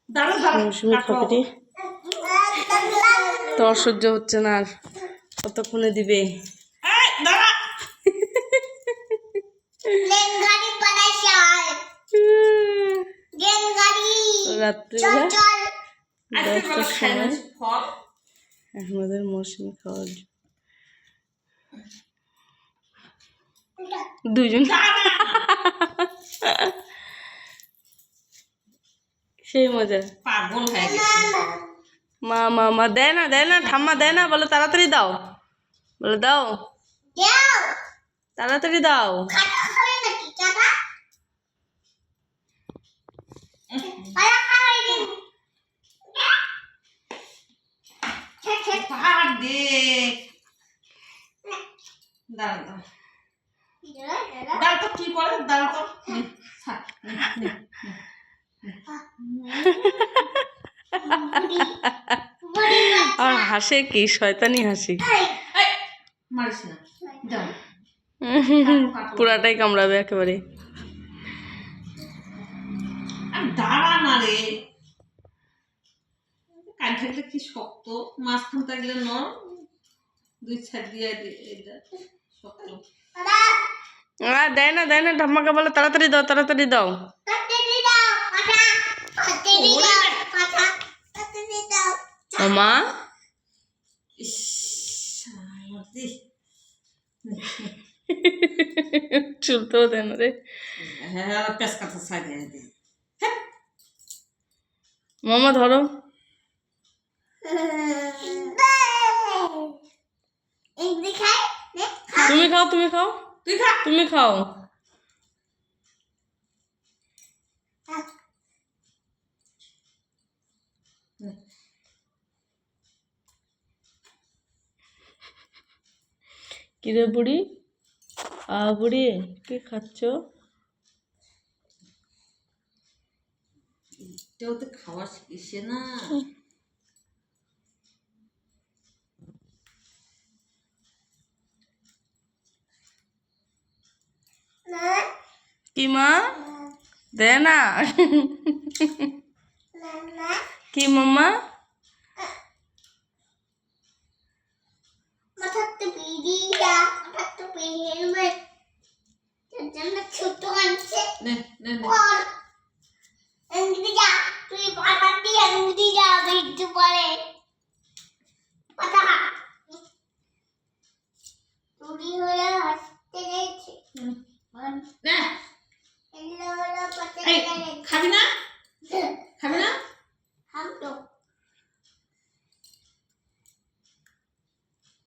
মৌসুমি খাবারই তো অসহ্য হচ্ছে না আর, কতক্ষণে দিবে। রাত্রিবেলা 10টার সময় এখন ওদের মৌসুমি খাওয়ার দুজন সেই মজা। পাগল হয়ে গেছে। মা মা মা দেয় না ঠাম্মা দেয় না, বলে তাড়াতাড়ি দাও, বলে দাও তাড়াতাড়ি দাও। দাঁড়া তো কি করে, দাঁড়া তো আর হাসে কি শয়তানি হাসি, মারিস না, দাও পুরাটাই কামড়াবে একেবারে। আর দাঁড়া না রে, কাঁঠালটা কি শক্ত, মাঝখান থাকলে নর, দুই সাইড দিয়ে শক্ত। দেয় না ঠাম্মাকে বলে তাড়াতাড়ি দাও তাড়াতাড়ি দাও। মা চুলতেও দেন রে। হ্যাঁ পেস কথা সাইড দে, মামা ধরো। তুমি খাও তুই খা, তুমি খাও। কিরে বুড়ি, বুড়ি কি খাচ্ছ? এটাও তো খাওয়া শিখেছে না। কি মা দে না কি মাম্মা? ছোট আনছে তুই